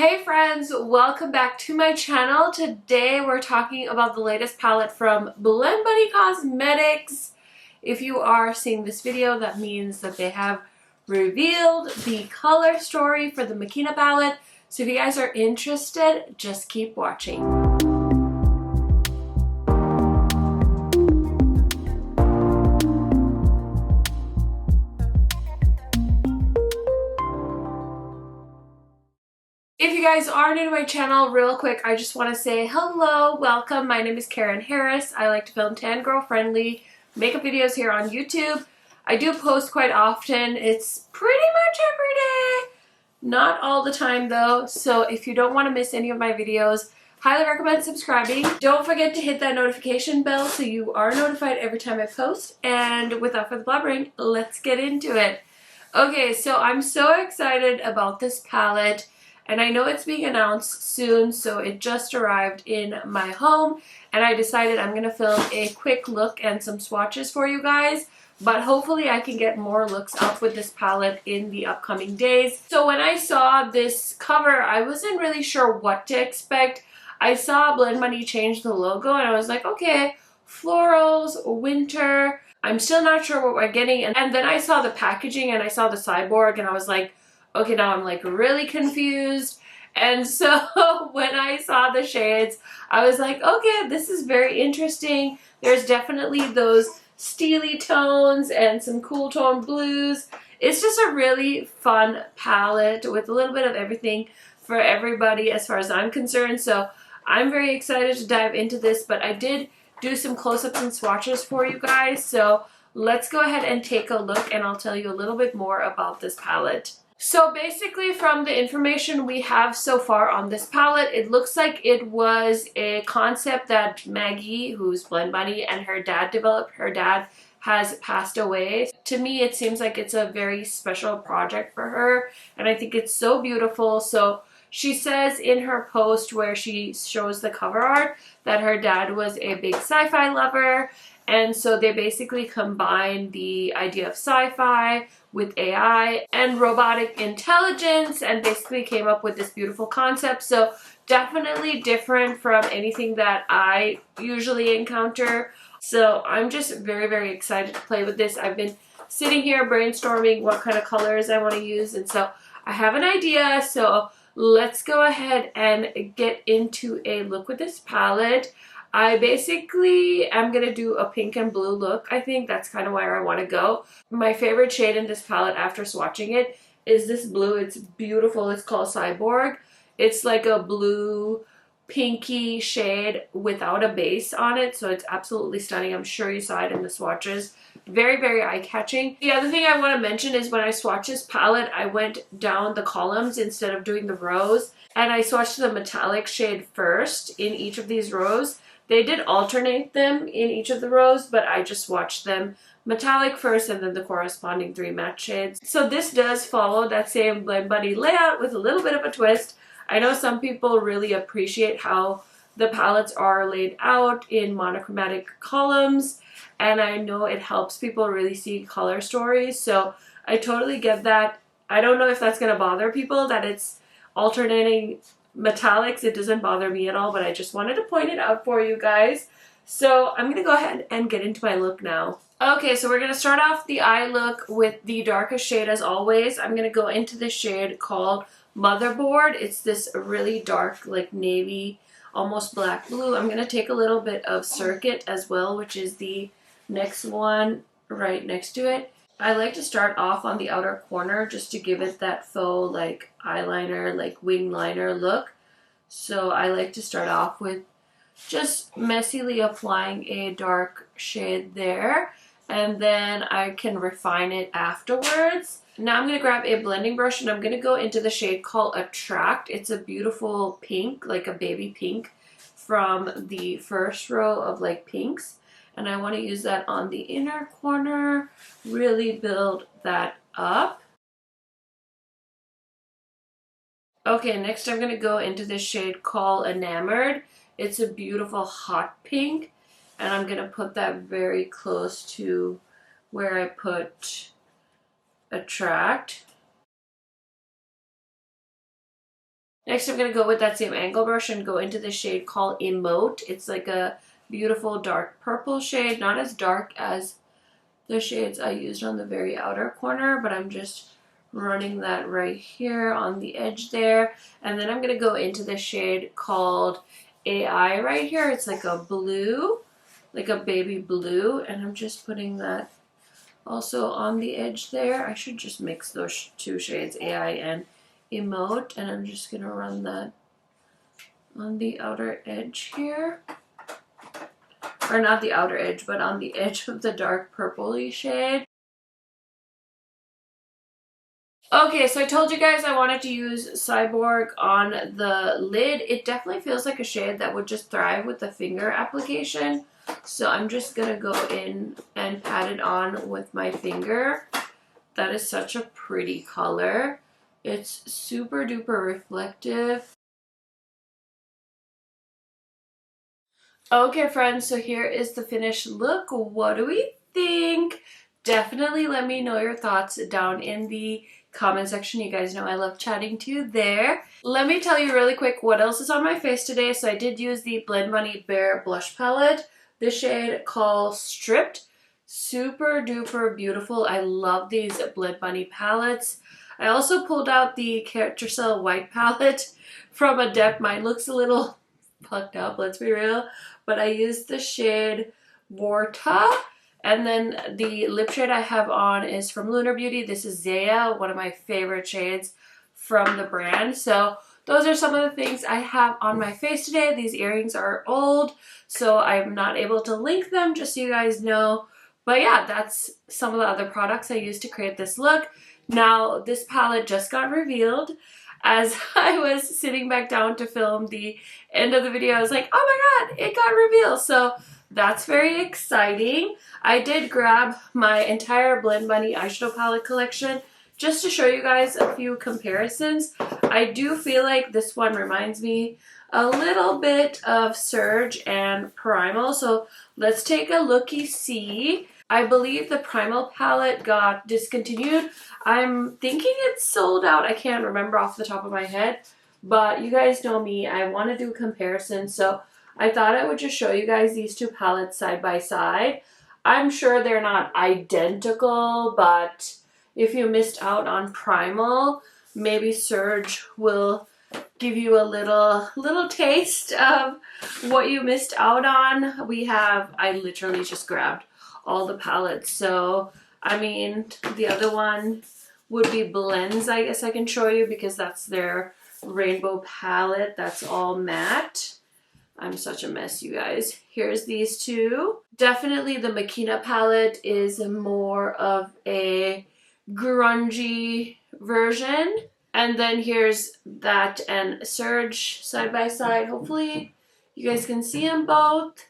Hey friends, welcome back to my channel. Today we're talking about the latest palette from Blend Buddy Cosmetics. If you are seeing this video, that means that they have revealed the color story for the Machina palette. So if you guys are interested, just keep watching. If you guys are new to my channel, real quick, I just want to say hello, welcome. My name is KARENHARRIS. I like to film tan girl friendly makeup videos here on YouTube. I do post quite often. It's pretty much every day. Not all the time though. So if you don't want to miss any of my videos, highly recommend subscribing. Don't forget to hit that notification bell so you are notified every time I post. And without further blabbering, let's get into it. Okay, so I'm so excited about this palette. And I know it's being announced soon, so it just arrived in my home, and I decided I'm going to film a quick look and some swatches for you guys, but hopefully I can get more looks up with this palette in the upcoming days. So when I saw this cover, I wasn't really sure what to expect. I saw Blend Buddy change the logo, and I was like, okay, florals, winter. I'm still not sure what we're getting, and then I saw the packaging, and I saw the cyborg, and I was like, okay, now I'm like really confused. And so when I saw the shades, I was like, okay, this is very interesting. There's definitely those steely tones and some cool tone blues. It's just a really fun palette with a little bit of everything for everybody as far as I'm concerned. So I'm very excited to dive into this, but I did do some close-ups and swatches for you guys. So let's go ahead and take a look, and I'll tell you a little bit more about this palette. So basically, from the information we have so far on this palette, it looks like it was a concept that Maggie, who's Blend Buddy, and her dad developed. Her dad has passed away. To me, it seems like it's a very special project for her, and I think it's so beautiful. So she says in her post where she shows the cover art that her dad was a big sci-fi lover, and so they basically combine the idea of sci-fi with AI and robotic intelligence, and basically came up with this beautiful concept. So definitely different from anything that I usually encounter. So I'm just very, very excited to play with this. I've been sitting here brainstorming what kind of colors I want to use, and so I have an idea. So let's go ahead and get into a look with this palette. I basically am going to do a pink and blue look. I think that's kind of where I want to go. My favorite shade in this palette after swatching it is this blue. It's beautiful. It's called Cyborg. It's like a blue pinky shade without a base on it, so it's absolutely stunning. I'm sure you saw it in the swatches. Very, very eye-catching. The other thing I want to mention is when I swatched this palette, I went down the columns instead of doing the rows, and I swatched the metallic shade first in each of these rows. They did alternate them in each of the rows, but I just swatched them metallic first and then the corresponding 3 matte shades. So this does follow that same Blend Buddy layout with a little bit of a twist. I know some people really appreciate how the palettes are laid out in monochromatic columns, and I know it helps people really see color stories, so I totally get that. I don't know if that's going to bother people that it's alternating metallics. It doesn't bother me at all, but I just wanted to point it out for you guys. So I'm going to go ahead and get into my look now. Okay, so we're going to start off the eye look with the darkest shade as always. I'm going to go into the shade called Motherboard. It's this really dark, like navy, almost black blue. I'm going to take a little bit of Circuit as well, which is the next one right next to it. I like to start off on the outer corner just to give it that faux like eyeliner, like wing liner look. So I like to start off with just messily applying a dark shade there, and then I can refine it afterwards. Now I'm going to grab a blending brush, and I'm going to go into the shade called Attract. It's a beautiful pink, like a baby pink from the first row of like pinks. And I want to use that on the inner corner, really build that up. Okay, next I'm going to go into this shade called Enamored. It's a beautiful hot pink, and I'm going to put that very close to where I put Attract. Next, I'm going to go with that same angle brush and go into the shade called Emote. It's like a beautiful dark purple shade, not as dark as the shades I used on the very outer corner, but I'm just running that right here on the edge there. And then I'm going to go into the shade called AI right here. It's like a blue, like a baby blue, and I'm just putting that also on the edge there. I should just mix those two shades, AI and Emote, and I'm just going to run that on the outer edge here. Or not the outer edge, but on the edge of the dark purpley shade. Okay, so I told you guys I wanted to use Cyborg on the lid. It definitely feels like a shade that would just thrive with the finger application. So I'm just going to go in and pat it on with my finger. That is such a pretty color. It's super duper reflective. Okay, friends, so here is the finished look. What do we think? Definitely let me know your thoughts down in the comment section. You guys know I love chatting to you there. Let me tell you really quick what else is on my face today. So I did use the Blend Money Bare Blush Palette. The shade called Stripped. Super duper beautiful. I love these Blend Money palettes. I also pulled out the KHMAKEUP White palette from Adept. Mine looks a little fucked up, let's be real. But I used the shade Beaute. And then the lip shade I have on is from Lunar Beauty. This is Zaya, one of my favorite shades from the brand. So those are some of the things I have on my face today. These earrings are old, so I'm not able to link them, just so you guys know. But yeah, that's some of the other products I used to create this look. Now, this palette just got revealed. As I was sitting back down to film the end of the video, I was like, oh my god, it got revealed. So that's very exciting. I did grab my entire Blend Money eyeshadow palette collection just to show you guys a few comparisons. I do feel like this one reminds me a little bit of Surge and Primal. So let's take a looky-see. I believe the Primal palette got discontinued. I'm thinking it's sold out. I can't remember off the top of my head. But you guys know me. I want to do a comparison. So I thought I would just show you guys these two palettes side by side. I'm sure they're not identical, but if you missed out on Primal, maybe Surge will give you a little taste of what you missed out on. I literally just grabbed all the palettes. So, I mean, the other one would be Blends, I guess I can show you, because that's their rainbow palette. That's all matte. I'm such a mess, you guys. Here's these two. Definitely the Machina palette is more of a grungy version. And then here's that and Surge side by side. Hopefully you guys can see them both.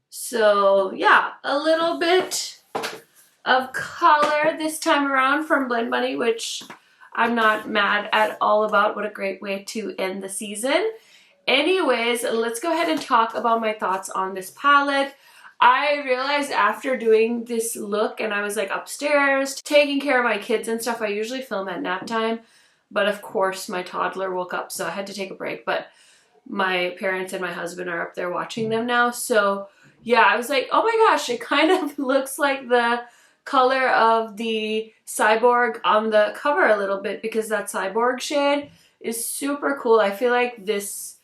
So yeah, a little bit of color this time around from Blend Money, which I'm not mad at all about. What a great way to end the season. Anyways, let's go ahead and talk about my thoughts on this palette. I realized after doing this look, and I was like upstairs taking care of my kids and stuff. I usually film at nap time, but of course my toddler woke up, so I had to take a break. But my parents and my husband are up there watching them now. So yeah, I was like, oh my gosh, it kind of looks like the color of the Cyborg on the cover a little bit, because that Cyborg shade is super cool. I feel like this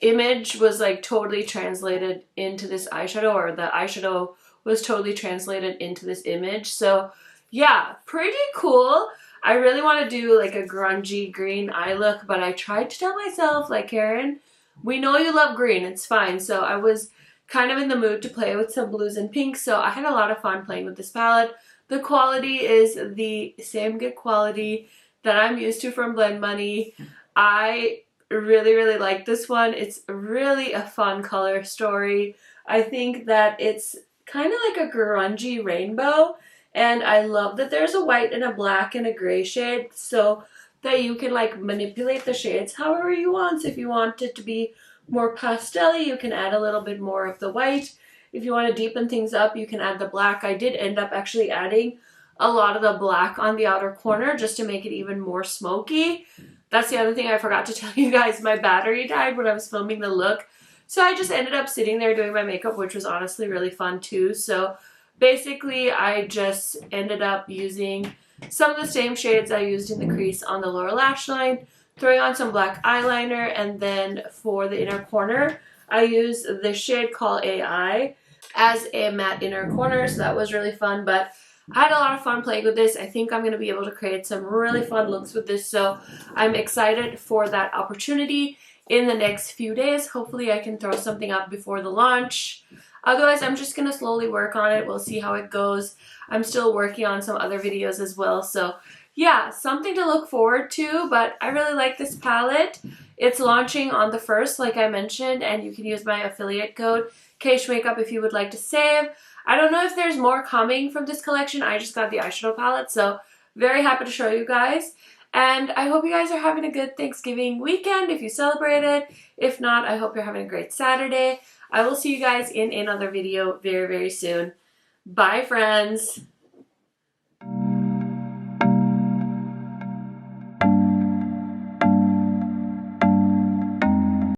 image was like totally translated into this eyeshadow, or the eyeshadow was totally translated into this image. So yeah, pretty cool. I really want to do like a grungy green eye look, but I tried to tell myself, like, Karen, we know you love green, it's fine. So I was kind of in the mood to play with some blues and pinks, so I had a lot of fun playing with this palette. The quality is the same good quality that I'm used to from Blend Money. I really like this one. It's really a fun color story. I think that it's kind of like a grungy rainbow, and I love that there's a white and a black and a gray shade, so that you can like manipulate the shades however you want. So if you want it to be more pastel-y, you can add a little bit more of the white. If you want to deepen things up, you can add the black. I did end up actually adding a lot of the black on the outer corner just to make it even more smoky. That's the other thing I forgot to tell you guys. My battery died when I was filming the look. So I just ended up sitting there doing my makeup, which was honestly really fun too. So basically I just ended up using some of the same shades I used in the crease on the lower lash line, throwing on some black eyeliner, and then for the inner corner, I used the shade called AI as a matte inner corner, so that was really fun. But I had a lot of fun playing with this. I think I'm going to be able to create some really fun looks with this, so I'm excited for that opportunity in the next few days. Hopefully I can throw something up before the launch. Otherwise, I'm just going to slowly work on it. We'll see how it goes. I'm still working on some other videos as well, so yeah, something to look forward to, but I really like this palette. It's launching on the 1st, like I mentioned, and you can use my affiliate code, KHMAKEUP, if you would like to save. I don't know if there's more coming from this collection. I just got the eyeshadow palette, so very happy to show you guys. And I hope you guys are having a good Thanksgiving weekend if you celebrated. If not, I hope you're having a great Saturday. I will see you guys in another video very, very soon. Bye, friends.